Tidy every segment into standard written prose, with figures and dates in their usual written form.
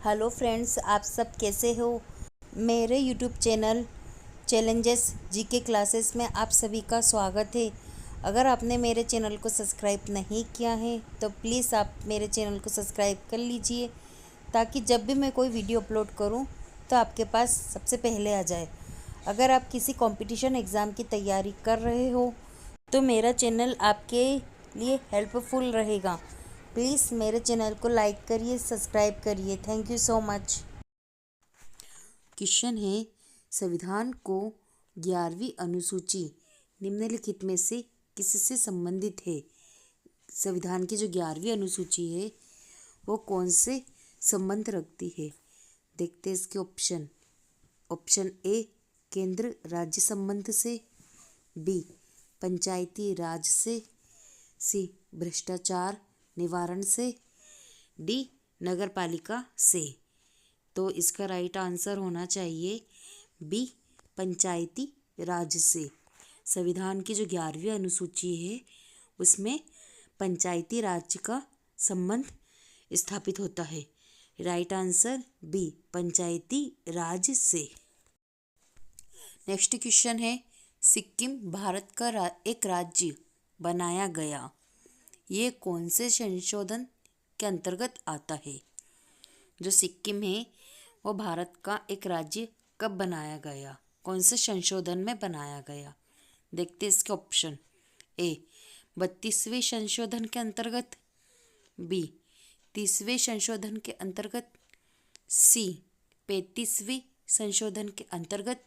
Hello friends, आप सब कैसे हो। मेरे YouTube channel challenges GK classes में आप सभी का स्वागत है। अगर आपने मेरे चैनल को सब्सक्राइब नहीं किया है तो प्लीज़ आप मेरे चैनल को सब्सक्राइब कर लीजिए, ताकि जब भी मैं कोई वीडियो अपलोड करूं तो आपके पास सबसे पहले आ जाए। अगर आप किसी कंपटीशन एग्ज़ाम की तैयारी कर रहे हो तो मेरा चैनल आपके लिए हेल्पफुल रहेगा। प्लीज़ मेरे चैनल को लाइक करिए, सब्सक्राइब करिए। Thank you so much. Question है, संविधान को 11वीं अनुसूची निम्नलिखित में से किससे संबंधित है। संविधान की जो 11वीं अनुसूची है वो कौन से संबंध रखती है। देखते हैं इसके ऑप्शन। ऑप्शन ए केंद्र राज्य संबंध से, बी पंचायती राज से, सी भ्रष्टाचार निवारण से, डी नगरपालिका से। तो इसका राइट आंसर होना चाहिए बी पंचायती राज से। संविधान की जो 11वीं अनुसूची है उसमें पंचायती राज का संबंध स्थापित होता है। राइट आंसर बी पंचायती राज से। नेक्स्ट क्वेश्चन है, सिक्किम भारत का एक राज्य बनाया गया, ये कौन से संशोधन के अंतर्गत आता है। जो सिक्किम है वो भारत का एक राज्य कब बनाया गया, कौन से संशोधन में बनाया गया। देखते इसके ऑप्शन। ए 32वें संशोधन के अंतर्गत, बी 30वें संशोधन के अंतर्गत, सी 35वें संशोधन के अंतर्गत,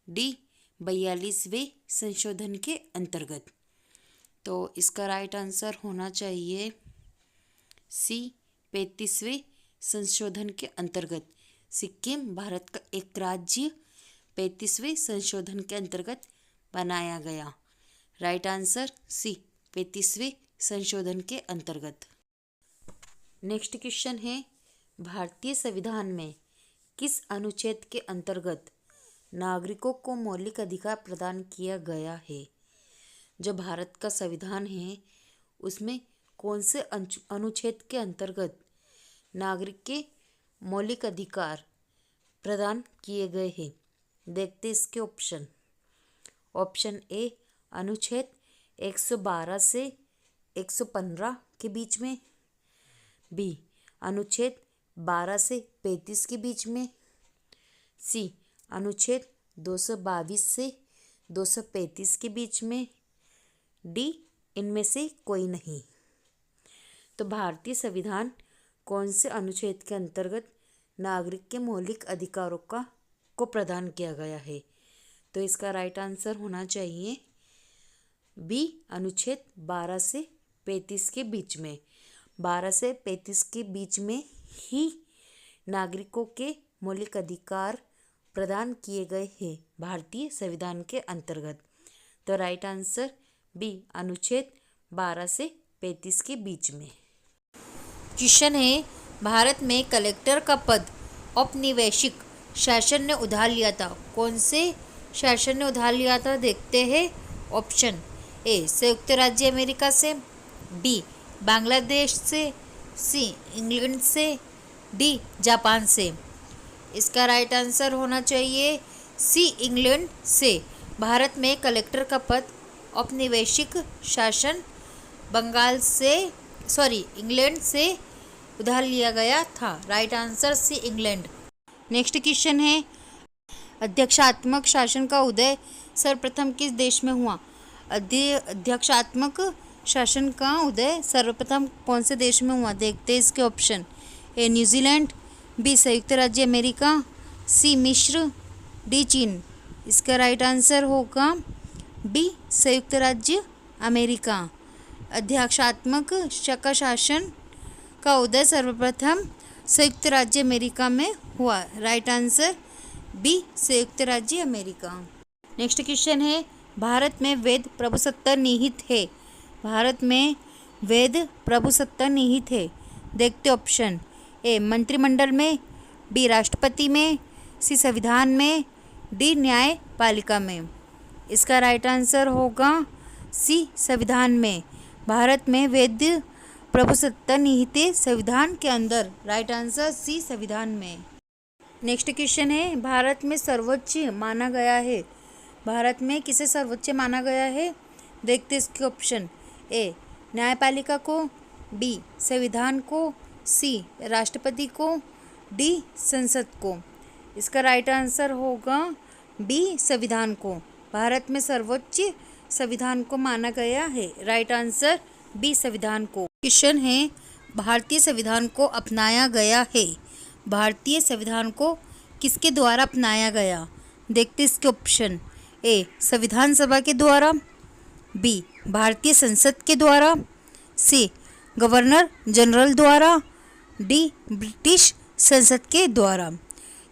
डी 42वें संशोधन के अंतर्गत। तो इसका राइट आंसर होना चाहिए सी 35वें संशोधन के अंतर्गत। सिक्किम भारत का एक राज्य 35वें संशोधन के अंतर्गत बनाया गया। राइट आंसर सी 35वें संशोधन के अंतर्गत। नेक्स्ट क्वेश्चन है, भारतीय संविधान में किस अनुच्छेद के अंतर्गत नागरिकों को मौलिक अधिकार प्रदान किया गया है। जो भारत का संविधान है उसमें कौन से अनुच्छेद के अंतर्गत नागरिक के मौलिक अधिकार प्रदान किए गए हैं। देखते इसके ऑप्शन। ऑप्शन ए अनुच्छेद 112 से 115 के बीच में, बी अनुच्छेद 12 से 35 के बीच में, सी अनुच्छेद 222 से 235 के बीच में, डी इनमें से कोई नहीं। तो भारतीय संविधान कौन से अनुच्छेद के अंतर्गत नागरिक के मौलिक अधिकारों को प्रदान किया गया है। तो इसका राइट आंसर होना चाहिए बी अनुच्छेद 12 से 35 के बीच में। 12 से 35 के बीच में ही नागरिकों के मौलिक अधिकार प्रदान किए गए हैं भारतीय संविधान के अंतर्गत। तो राइट आंसर बी अनुच्छेद 12 से 35 के बीच में। क्वेश्चन है, भारत में कलेक्टर का पद औपनिवेशिक शासन ने उधार लिया था, कौन से शासन ने उधार लिया था। देखते हैं ऑप्शन। ए संयुक्त राज्य अमेरिका से, बी बांग्लादेश से, सी इंग्लैंड से, डी जापान से। इसका राइट आंसर होना चाहिए सी इंग्लैंड से। भारत में कलेक्टर का पद औपनिवेशिक शासन इंग्लैंड से उधार लिया गया था। Right answer C England. Next question है, अध्यक्षात्मक शासन का उदय सर्वप्रथम किस देश में हुआ। अध्यक्षात्मक शासन का उदय सर्वप्रथम कौन से देश में हुआ। देखते हैं इसके ऑप्शन। ए न्यूजीलैंड, बी संयुक्त राज्य अमेरिका, सी मिस्र, डी चीन। इसका राइट आंसर होगा बी संयुक्त राज्य अमेरिका। अध्यक्षात्मक शासन का उदय सर्वप्रथम संयुक्त राज्य अमेरिका में हुआ। राइट आंसर बी संयुक्त राज्य अमेरिका। नेक्स्ट क्वेश्चन है, भारत में वैध प्रभुसत्ता निहित है। भारत में वैध प्रभुसत्ता निहित है। देखते ऑप्शन। ए मंत्रिमंडल में, बी राष्ट्रपति में, सी संविधान में, डी न्यायपालिका में। इसका राइट आंसर होगा सी संविधान में। भारत में वैध प्रभुसत्ता निहित है संविधान के अंदर। राइट आंसर सी, संविधान में। नेक्स्ट क्वेश्चन है, भारत में सर्वोच्च माना गया है। भारत में किसे सर्वोच्च माना गया है? देखते इसके ऑप्शन। ए, न्यायपालिका को, बी, संविधान को, सी, राष्ट्रपति को, डी, संसद को। इसका राइट आंसर होगा बी, संविधान को। भारत में सर्वोच्च संविधान को माना गया है। राइट आंसर बी, संविधान को। क्वेश्चन है, भारतीय संविधान को अपनाया गया है। भारतीय संविधान को किसके द्वारा अपनाया गया? देखते इसके ऑप्शन। ए, संविधान सभा के द्वारा, बी, भारतीय संसद के द्वारा, सी, गवर्नर जनरल द्वारा, डी, ब्रिटिश संसद के द्वारा।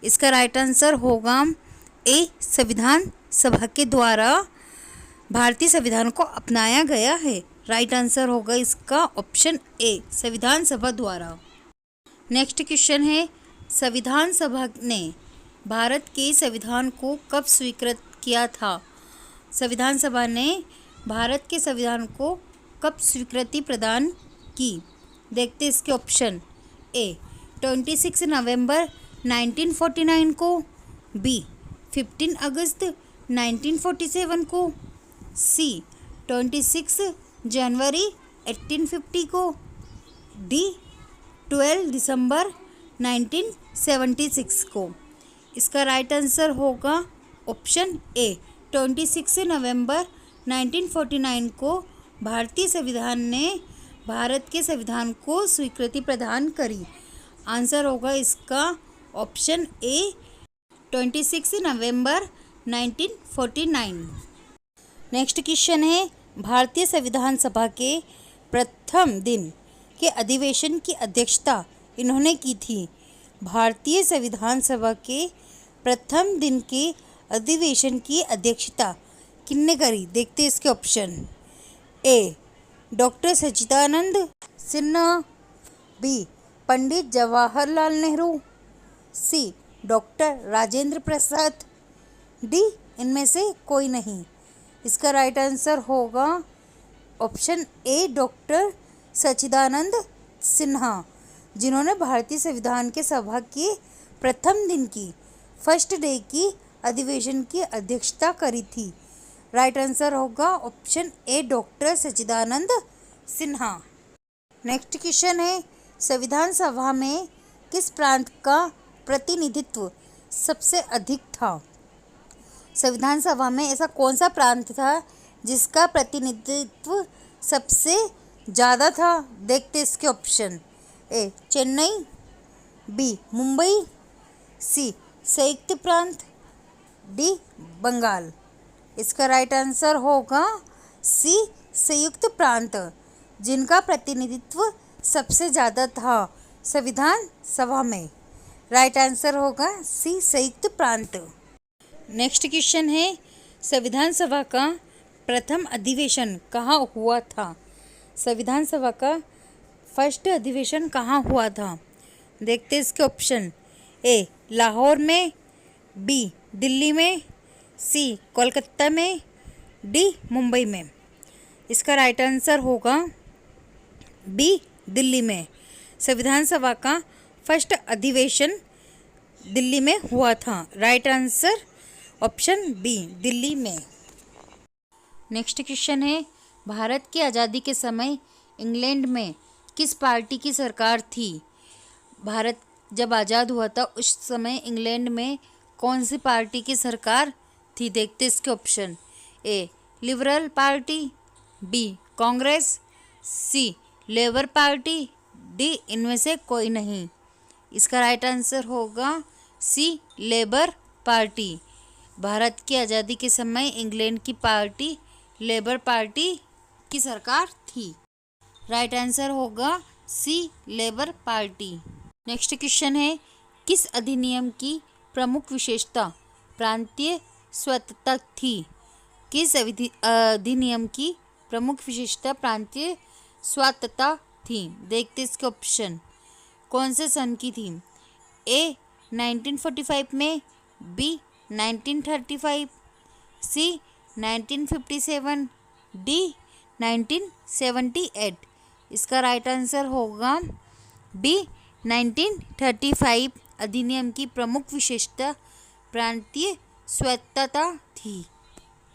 इसका राइट आंसर होगा ए, संविधान सभा के द्वारा भारतीय संविधान को अपनाया गया है। राइट आंसर होगा इसका ऑप्शन ए, संविधान सभा द्वारा। नेक्स्ट क्वेश्चन है, संविधान सभा ने भारत के संविधान को कब स्वीकृत किया था? संविधान सभा ने भारत के संविधान को कब स्वीकृति प्रदान की? देखते इसके ऑप्शन। ए, 26 नवंबर 1949 को, बी, 15 अगस्त 1947 को, सी, 26 जनवरी 1850 को, डी, 12 दिसंबर 1976 को। इसका राइट आंसर होगा ऑप्शन ए, 26 नवंबर 1949 को भारतीय संविधान ने भारत के संविधान को स्वीकृति प्रदान करी। आंसर होगा इसका option A, 26 November 1949। Next question है, भारतीय संविधान सभा के प्रथम दिन के अधिवेशन की अध्यक्षता इन्होंने की थी। भारतीय संविधान सभा के प्रथम दिन के अधिवेशन की अध्यक्षता किसने करी? देखते इसके ऑप्शन। ए, डॉक्टर सच्चिदानंद सिन्हा, बी, पंडित जवाहरलाल नेहरू, सी, डॉक्टर राजेंद्र प्रसाद, डी, इनमें से कोई नहीं। इसका राइट आंसर होगा ऑप्शन ए, डॉक्टर सच्चिदानंद सिन्हा, जिन्होंने भारतीय संविधान के सभा के प्रथम दिन की फर्स्ट डे की अधिवेशन की अध्यक्षता करी थी। राइट आंसर होगा option A, doctor Sachchidanand Sinha. Next question है, संविधान सभा में किस प्रांत का प्रतिनिधित्व सबसे अधिक था? संविधान सभा में ऐसा कौन सा प्रांत था जिसका प्रतिनिधित्व सबसे ज़्यादा था? देखते इसके ऑप्शन। ए, चेन्नई, बी, मुंबई, सी, संयुक्त प्रांत, डी, बंगाल। इसका राइट आंसर होगा सी, संयुक्त प्रांत, जिनका प्रतिनिधित्व सबसे ज़्यादा था संविधान सभा में। राइट आंसर होगा सी, संयुक्त प्रांत। नेक्स्ट क्वेश्चन है, संविधान सभा का प्रथम अधिवेशन कहाँ हुआ था? संविधान सभा का फर्स्ट अधिवेशन कहाँ हुआ था? देखते इसके ऑप्शन। ए, लाहौर में, बी, दिल्ली में, सी, कोलकाता में, डी, मुंबई में। इसका राइट आंसर होगा बी, दिल्ली में। संविधान सभा का फर्स्ट अधिवेशन दिल्ली में हुआ था। Right answer option B, Delhi में। नेक्स्ट क्वेश्चन है, भारत की आज़ादी के समय इंग्लैंड में किस पार्टी की सरकार थी? भारत जब आज़ाद हुआ था उस समय इंग्लैंड में कौन सी पार्टी की सरकार थी? देखते इसके ऑप्शन। ए, लिबरल पार्टी, बी, कांग्रेस, सी, लेबर पार्टी, डी, इनमें से कोई नहीं। इसका राइट आंसर होगा सी, लेबर पार्टी। भारत की आज़ादी के समय इंग्लैंड की पार्टी लेबर पार्टी की सरकार थी। राइट आंसर होगा सी, लेबर पार्टी। नेक्स्ट क्वेश्चन है, किस अधिनियम की प्रमुख विशेषता प्रांतीय स्वायत्तता थी? किस अधिनियम की प्रमुख विशेषता प्रांतीय स्वायत्तता थी? देखते इसके ऑप्शन। कौन से सन की थी? ए, 1945 में, बी, 1935, सी, 1957, डी, 1978। इसका राइट आंसर होगा बी। 1935 अधिनियम की प्रमुख विशेषता प्रांतीय स्वायत्तता थी।